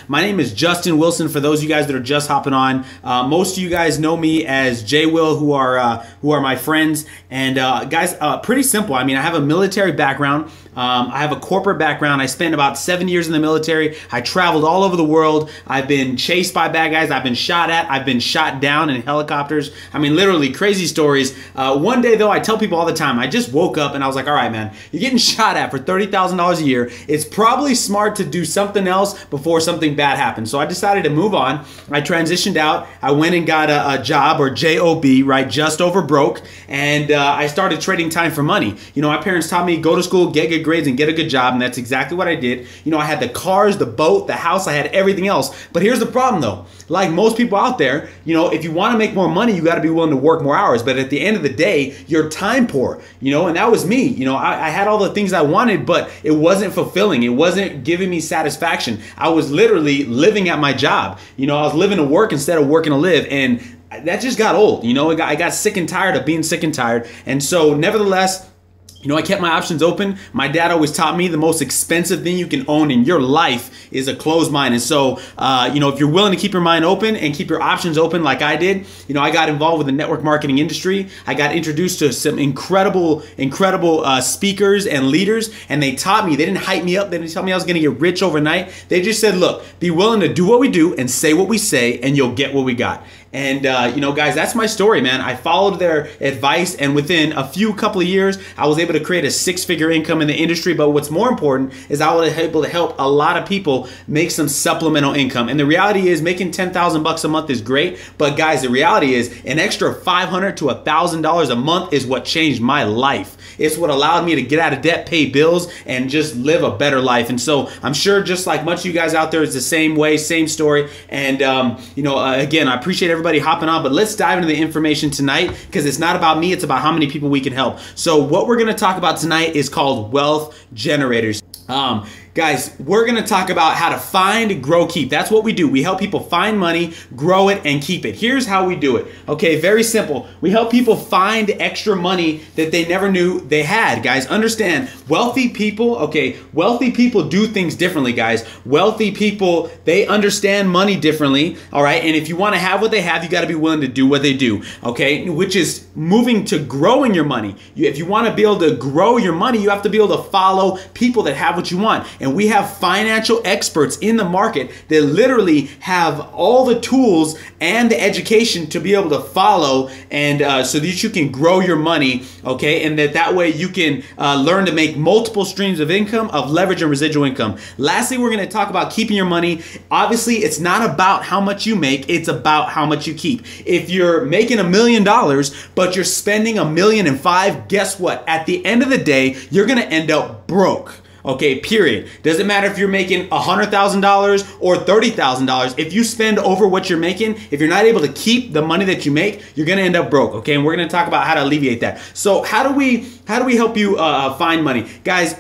My name is Justin Wilson. For those of you guys that are just hopping on, most of you guys know me as Jwill, who are my friends. And guys, pretty simple. I mean, I have a military background. I have a corporate background. I spent about 7 years in the military. I traveled all over the world. I've been chased by bad guys. I've been shot at. I've been shot down in helicopters. I mean, literally crazy stories. One day though, I tell people all the time, I just woke up and I was like, all right, man, you're getting shot at for $30,000 a year. It's probably smart to do something else before something bad happens. So I decided to move on. I transitioned out. I went and got a job, or JOB, right? Just over broke. And I started trading time for money. You know, my parents taught me, go to school, get good grades, and get a good job. And that's exactly what I did. You know, I had the cars, the boat, the house, I had everything else. But here's the problem though. Like most people out there, you know, if you want to make more money, you got to be willing to work more hours. But at the end of the day, you're time poor, you know, and that was me. You know, I had all the things I wanted, but it wasn't fulfilling. It wasn't giving me satisfaction. I was literally living at my job. You know, I was living to work instead of working to live. And that just got old. You know, I got sick and tired of being sick and tired. And so nevertheless, you know, I kept my options open. My dad always taught me the most expensive thing you can own in your life is a closed mind. And so, you know, if you're willing to keep your mind open and keep your options open like I did, you know, I got involved with the network marketing industry. I got introduced to some incredible speakers and leaders, and they taught me. They didn't hype me up. They didn't tell me I was going to get rich overnight. They just said, look, be willing to do what we do and say what we say, and you'll get what we got. And, you know, guys, that's my story, man. I followed their advice, and within a couple of years, I was able to create a six-figure income in the industry. But what's more important is I was able to help a lot of people make some supplemental income. And the reality is making 10,000 bucks a month is great. But guys, the reality is an extra $500 to $1,000 a month is what changed my life. It's what allowed me to get out of debt, pay bills, and just live a better life. And so I'm sure just like much of you guys out there, it's the same way, same story. And, you know, again, I appreciate everybody hopping on, but let's dive into the information tonight, because it's not about me, it's about how many people we can help. So what we're going to talk about tonight is called wealth generators. Guys, we're going to talk about how to find, grow, keep. That's what we do. We help people find money, grow it, and keep it. Here's how we do it. Okay, very simple. We help people find extra money that they never knew they had. Guys, understand, wealthy people, okay, wealthy people do things differently, guys. Wealthy people, they understand money differently, all right? And if you want to have what they have, you got to be willing to do what they do, okay? Which is moving to growing your money. If you want to be able to grow your money, you have to be able to follow people that have what you want. And we have financial experts in the market that literally have all the tools and the education to be able to follow, and so that you can grow your money, okay? And that way you can learn to make multiple streams of income, of leverage and residual income. Lastly, we're going to talk about keeping your money. Obviously, it's not about how much you make, it's about how much you keep. If you're making $1 million, but you're spending $1.5 million, guess what? At the end of the day, you're going to end up broke. Okay, period. Doesn't matter if you're making $100,000 or $30,000. If you spend over what you're making, if you're not able to keep the money that you make, you're gonna end up broke. Okay, and we're gonna talk about how to alleviate that. So how do we help you find money, guys?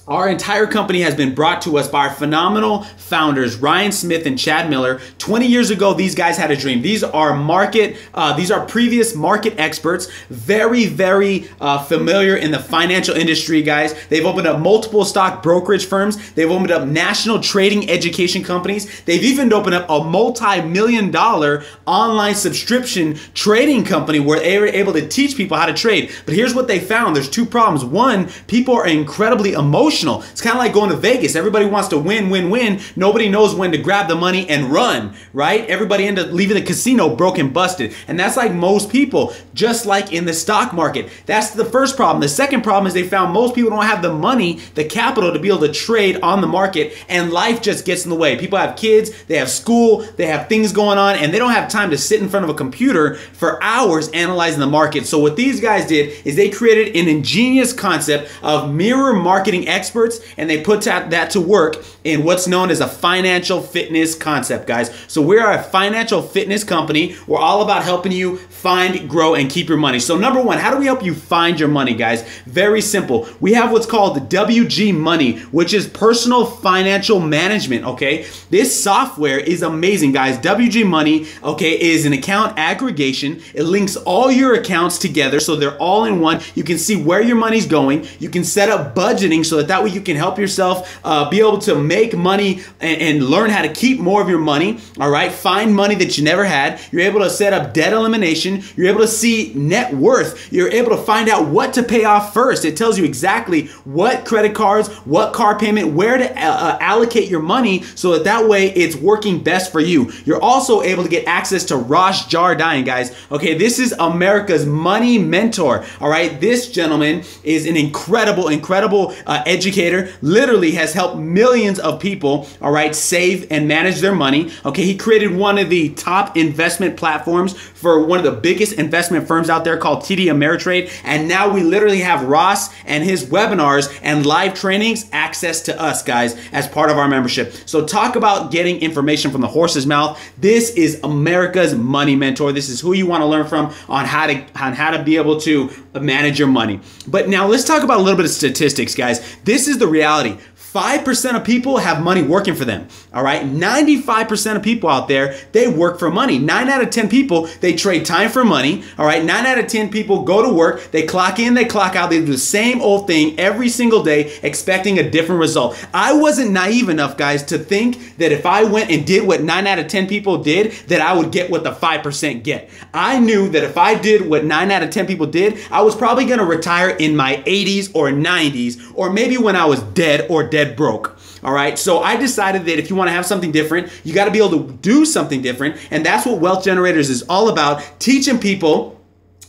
Our entire company has been brought to us by our phenomenal founders, Ryan Smith and Chad Miller. 20 years ago, these guys had a dream. These are previous market experts, very, very familiar in the financial industry, guys. They've opened up multiple stock brokerage firms. They've opened up national trading education companies. They've even opened up a multi-million-dollar online subscription trading company where they were able to teach people how to trade. But here's what they found. There's two problems. One, people are incredibly emotional. It's kind of like going to Vegas. Everybody wants to win, win, win. Nobody knows when to grab the money and run, right? Everybody ends up leaving the casino broke and busted. And that's like most people, just like in the stock market. That's the first problem. The second problem is they found most people don't have the money, the capital to be able to trade on the market, and life just gets in the way. People have kids, they have school, they have things going on, and they don't have time to sit in front of a computer for hours analyzing the market. So what these guys did is they created an ingenious concept of mirror marketing experts, and they put that to work in what's known as a financial fitness concept, guys. So we are a financial fitness company. We're all about helping you find, grow, and keep your money. So number one, how do we help you find your money, guys? Very simple. We have what's called the WG Money, which is personal financial management, okay? This software is amazing, guys. WG Money, okay, is an account aggregation. It links all your accounts together so they're all in one. You can see where your money's going. You can set up budgeting so that way you can help yourself be able to make make money and learn how to keep more of your money, all right? Find money that you never had. You're able to set up debt elimination. You're able to see net worth. You're able to find out what to pay off first. It tells you exactly what credit cards, what car payment, where to allocate your money so that way it's working best for you. You're also able to get access to Rosh Jardine, guys. Okay, this is America's money mentor, all right? This gentleman is an incredible educator, literally has helped millions of people, all right, save and manage their money. Okay, he created one of the top investment platforms for one of the biggest investment firms out there called TD Ameritrade, and now we literally have Ross and his webinars and live trainings access to us, guys, as part of our membership. So talk about getting information from the horse's mouth. This is America's money mentor. This is who you want to learn from on how to be able to manage your money. But now let's talk about a little bit of statistics, guys. This is the reality. 5% of people have money working for them, all right? 95% of people out there, they work for money. 9 out of 10 people, they trade time for money, all right? 9 out of 10 people go to work, they clock in, they clock out, they do the same old thing every single day, expecting a different result. I wasn't naive enough, guys, to think that if I went and did what 9 out of 10 people did, that I would get what the 5% get. I knew that if I did what 9 out of 10 people did, I was probably gonna retire in my 80s or 90s, or maybe when I was dead or dead broke. All right. So I decided that if you want to have something different, you got to be able to do something different. And that's what Wealth Generators is all about, teaching people.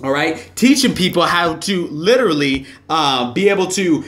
All right, teaching people how to literally be able to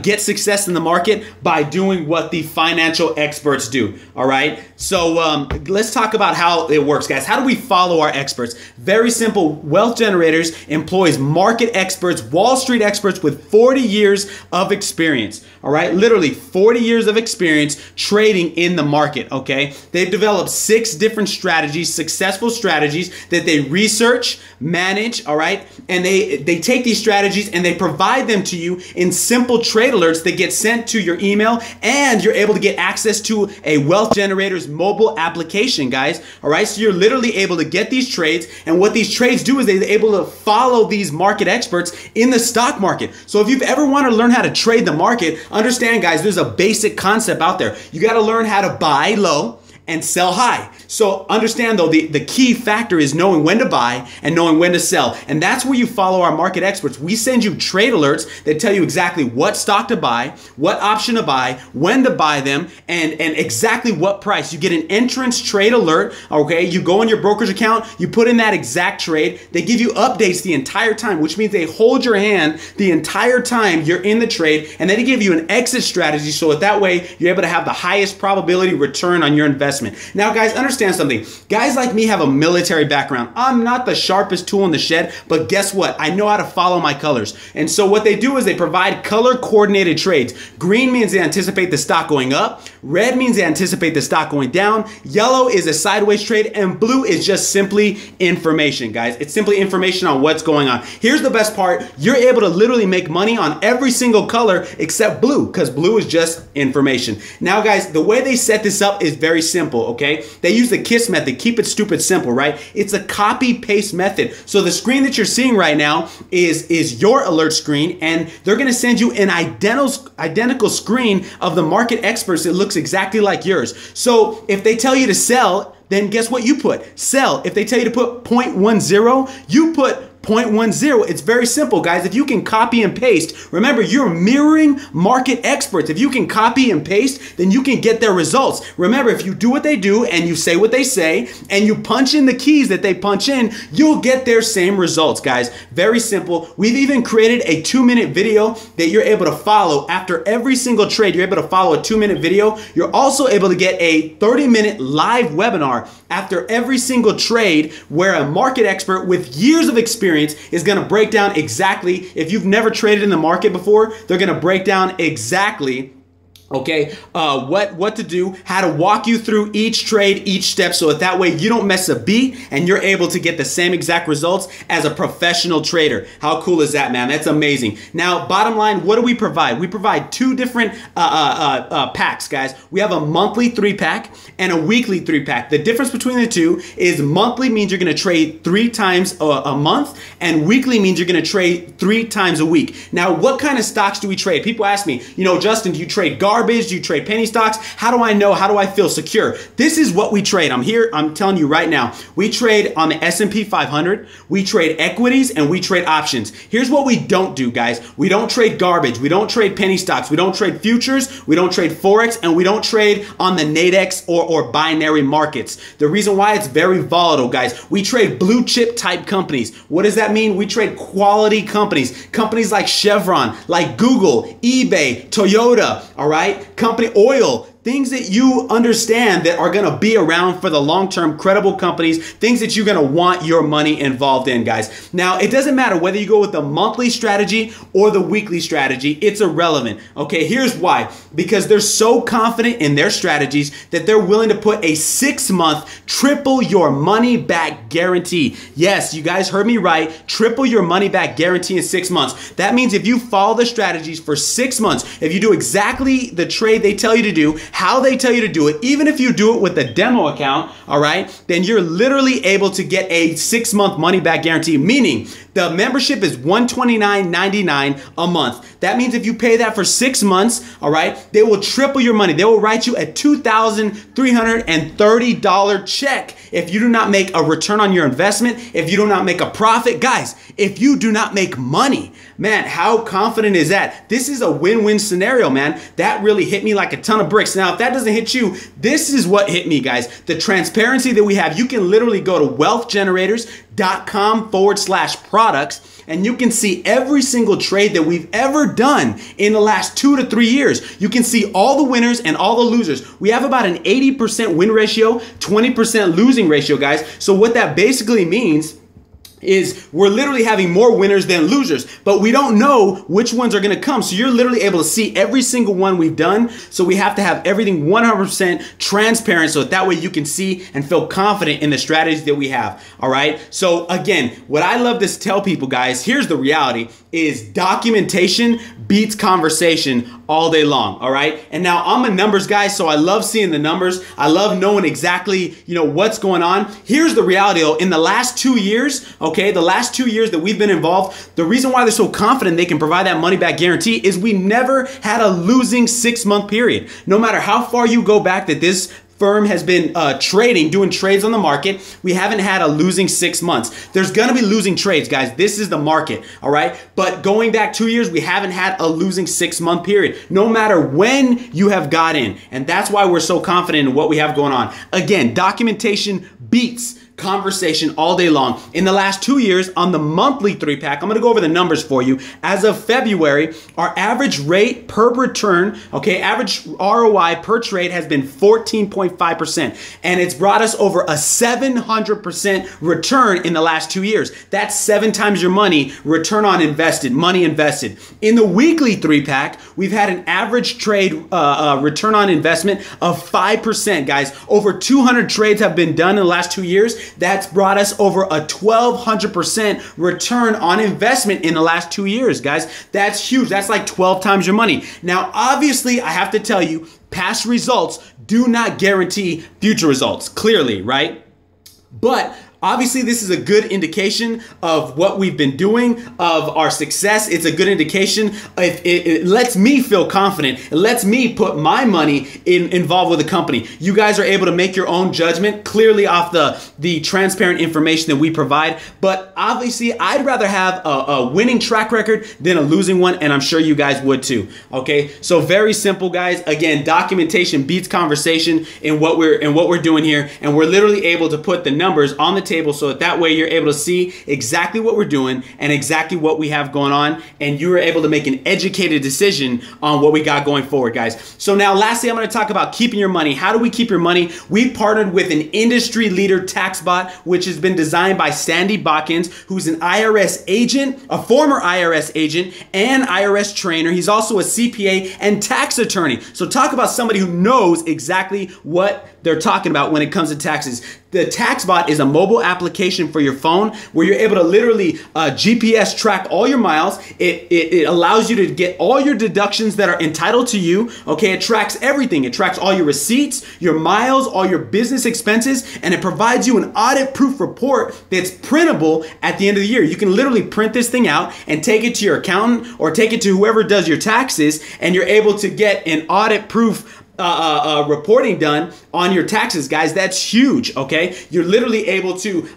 get success in the market by doing what the financial experts do. All right, so let's talk about how it works, guys. How do we follow our experts? Very simple. Wealth Generators employs market experts, Wall Street experts with 40 years of experience. All right, literally 40 years of experience trading in the market. Okay, they've developed 6 different strategies, successful strategies that they research, manage. All right, and they take these strategies and they provide them to you in simple trade alerts that get sent to your email, and you're able to get access to a Wealth Generators mobile application, guys. All right, so you're literally able to get these trades, and what these trades do is they're able to follow these market experts in the stock market. So if you've ever wanted to learn how to trade the market, understand, guys, there's a basic concept out there. You got to learn how to buy low and sell high. So understand though, the key factor is knowing when to buy and knowing when to sell. And that's where you follow our market experts. We send you trade alerts that tell you exactly what stock to buy, what option to buy, when to buy them, and exactly what price. You get an entrance trade alert, okay? You go in your brokerage account, you put in that exact trade. They give you updates the entire time, which means they hold your hand the entire time you're in the trade, and then they give you an exit strategy so that way you're able to have the highest probability return on your investment. Now, guys, understand something. Guys like me have a military background. I'm not the sharpest tool in the shed, but guess what? I know how to follow my colors. And so what they do is they provide color coordinated trades. Green means they anticipate the stock going up. Red means they anticipate the stock going down. Yellow is a sideways trade, and blue is just simply information, guys. It's simply information on what's going on. Here's the best part. You're able to literally make money on every single color except blue, because blue is just information. Now, guys, the way they set this up is very simple. Okay, they use the KISS method, keep it stupid simple, right? It's a copy paste method. So the screen that you're seeing right now is your alert screen, and they're going to send you an identical screen of the market experts that looks exactly like yours. So if they tell you to sell, then guess what you put? Sell. If they tell you to put 0.10, you put 0.10. It's very simple, guys. If you can copy and paste, remember, you're mirroring market experts. If you can copy and paste, then you can get their results. Remember, if you do what they do and you say what they say and you punch in the keys that they punch in, you'll get their same results, guys. Very simple. We've even created a 2-minute video that you're able to follow after every single trade. You're able to follow a 2-minute video. You're also able to get a 30-minute live webinar after every single trade where a market expert with years of experience is going to break down exactly, if you've never traded in the market before, they're going to break down exactly, okay, what to do, how to walk you through each trade, each step, so that way you don't miss a beat and you're able to get the same exact results as a professional trader. How cool is that, man? That's amazing. Now, bottom line, what do we provide? We provide 2 different packs, guys. We have a monthly 3-pack and a weekly 3-pack. The difference between the two is monthly means you're going to trade 3 times a month, and weekly means you're going to trade 3 times a week. Now, what kind of stocks do we trade? People ask me, you know, Justin, do you trade garbage? garbage? Do you trade penny stocks? How do I know? How do I feel secure? This is what we trade. I'm telling you right now. We trade on the S&P 500. We trade equities and we trade options. Here's what we don't do, guys. We don't trade garbage. We don't trade penny stocks. We don't trade futures. We don't trade Forex, and we don't trade on the Nadex or binary markets. The reason why, it's very volatile, guys. We trade blue chip type companies. What does that mean? We trade quality companies. Companies like Chevron, like Google, eBay, Toyota, all right? Company oil. Things that you understand that are going to be around for the long term, credible companies, things that you're going to want your money involved in, guys. Now, it doesn't matter whether you go with the monthly strategy or the weekly strategy, it's irrelevant. Okay, here's why. Because they're so confident in their strategies that they're willing to put a 6-month triple your money back guarantee. Yes, you guys heard me right. Triple your money back guarantee in 6 months. That means if you follow the strategies for 6 months, if you do exactly the trade they tell you to do, how they tell you to do it, even if you do it with a demo account, all right, then you're literally able to get a 6-month money back guarantee, meaning the membership is $129.99 a month. That means if you pay that for 6 months, all right, they will triple your money. They will write you a $2,330 check if you do not make a return on your investment, if you do not make a profit. Guys, if you do not make money, man, how confident is that? This is a win-win scenario, man. That really hit me like a ton of bricks. Now, if that doesn't hit you, this is what hit me, guys. The transparency that we have. You can literally go to wealthgenerators.com/products, and you can see every single trade that we've ever done in the last 2 to 3 years. You can see all the winners and all the losers. We have about an 80% win ratio, 20% losing ratio, guys. So what that basically means is we're literally having more winners than losers, but we don't know which ones are going to come. So you're literally able to see every single one we've done. So we have to have everything 100% transparent, so that way you can see and feel confident in the strategies that we have. All right. So again, what I love to tell people, guys, here's the reality, is documentation beats conversation all day long. All right. And now I'm a numbers guy, so I love seeing the numbers. I love knowing exactly, what's going on. Here's the reality though. In the last 2 years, okay, the last 2 years that we've been involved, the reason why they're so confident they can provide that money back guarantee is we never had a losing 6-month period. No matter how far you go back that this firm has been doing trades on the market, we haven't had a losing 6 months. There's gonna be losing trades, guys. This is the market, all right? But going back 2 years, we haven't had a losing 6-month period, no matter when you have got in. And that's why we're so confident in what we have going on. Again, documentation beats conversation all day long. In the last 2 years on the monthly 3-pack, I'm going to go over the numbers for you. As of February, our average rate per return, okay, average ROI per trade has been 14.5%, and it's brought us over a 700% return in the last 2 years. That's 7 times your money return on invested, money invested. In the weekly 3-pack, we've had an average trade return on investment of 5%, guys. Over 200 trades have been done in the last 2 years. That's brought us over a 1,200% return on investment in the last 2 years, guys. That's huge. That's like 12 times your money. Now, obviously, I have to tell you, past results do not guarantee future results, clearly, right? But obviously, this is a good indication of what we've been doing, of our success. It's a good indication. It lets me feel confident. It lets me put my money involved with the company. You guys are able to make your own judgment clearly off the transparent information that we provide. But obviously, I'd rather have a winning track record than a losing one, and I'm sure you guys would too. Okay, so very simple, guys. Again, documentation beats conversation in what we're doing here, and we're literally able to put the numbers on the table so that way you're able to see exactly what we're doing and exactly what we have going on, and you're able to make an educated decision on what we got going forward, guys. So now lastly, I'm going to talk about keeping your money. How do we keep your money? We partnered with an industry leader tax bot, which has been designed by Sandy Botkins, who's an IRS agent, a former IRS agent and IRS trainer. He's also a CPA and tax attorney. So talk about somebody who knows exactly what they're talking about when it comes to taxes. The TaxBot is a mobile application for your phone where you're able to literally GPS track all your miles. It allows you to get all your deductions that are entitled to you. Okay, it tracks everything. It tracks all your receipts, your miles, all your business expenses, and it provides you an audit-proof report that's printable at the end of the year. You can literally print this thing out and take it to your accountant or take it to whoever does your taxes, and you're able to get an audit-proof reporting done on your taxes, guys. That's huge. Okay, you're literally able to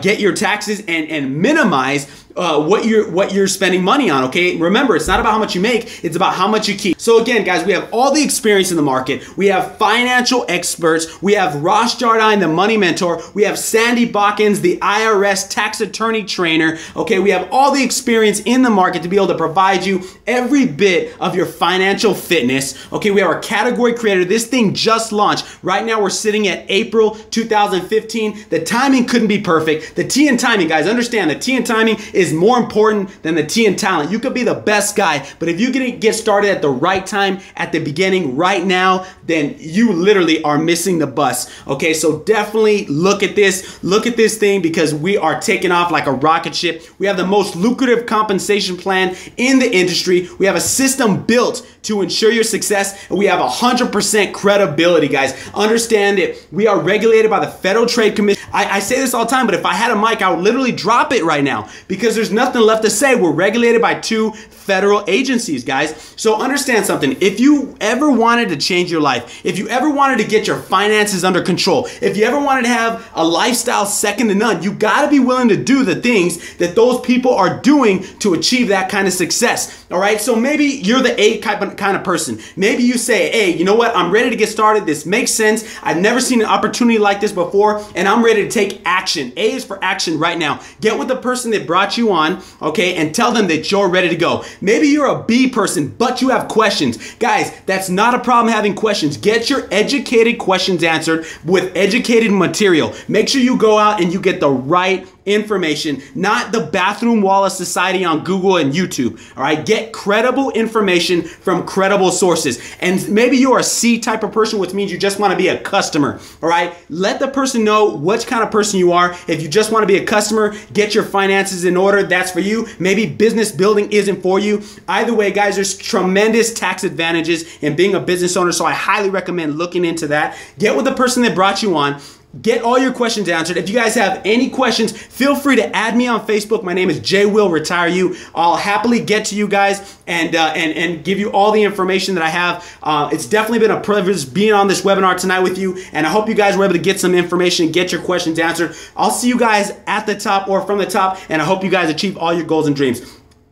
get your taxes and minimize what you're spending money on. Okay, remember, it's not about how much you make, it's about how much you keep. So again, guys, we have all the experience in the market. We have financial experts. We have Ross Jardine, the money mentor. We have Sandy Bockins, the IRS tax attorney trainer. Okay, we have all the experience in the market to be able to provide you every bit of your financial fitness. Okay, we have our category creator. This thing just launched. Right now we're sitting at April 2015. The timing couldn't be perfect. The T in timing, guys, understand the T in timing is more important than the T in talent. You could be the best guy, but if you get started at the right time, at the beginning, right now, then you literally are missing the bus. Okay, so definitely look at this thing, because we are taking off like a rocket ship. We have the most lucrative compensation plan in the industry. We have a system built to ensure your success, and we have 100% credibility, guys. Understand it. We are regulated by the Federal Trade Commission. I say this all the time, but if I had a mic, I would literally drop it right now, because there's nothing left to say. We're regulated by 2 federal agencies, guys. So understand something. If you ever wanted to change your life, if you ever wanted to get your finances under control, if you ever wanted to have a lifestyle second to none, you gotta be willing to do the things that those people are doing to achieve that kind of success. All right, so maybe you're the A kind of person. Maybe you say, hey, you know what? I'm ready to get started. This makes sense. I've never seen an opportunity like this before, and I'm ready to take action. A is for action right now. Get with the person that brought you on, okay, and tell them that you're ready to go. Maybe you're a B person, but you have questions. Guys, that's not a problem having questions. Get your educated questions answered with educated material. Make sure you go out and you get the right information, not the bathroom wall of society on Google and YouTube. All right, get credible information from credible sources. And maybe you're a C type of person, which means you just want to be a customer. All right, let the person know what kind of person you are. If you just want to be a customer, get your finances in order. That's for you. Maybe business building isn't for you. Either way, guys, there's tremendous tax advantages in being a business owner, so I highly recommend looking into that. Get with the person that brought you on. Get all your questions answered. If you guys have any questions, feel free to add me on Facebook. My name is Jwill Retire You. I'll happily get to you guys and give you all the information that I have. It's definitely been a privilege being on this webinar tonight with you, and I hope you guys were able to get some information and get your questions answered. I'll see you guys at the top or from the top, and I hope you guys achieve all your goals and dreams.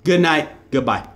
Good night. Goodbye.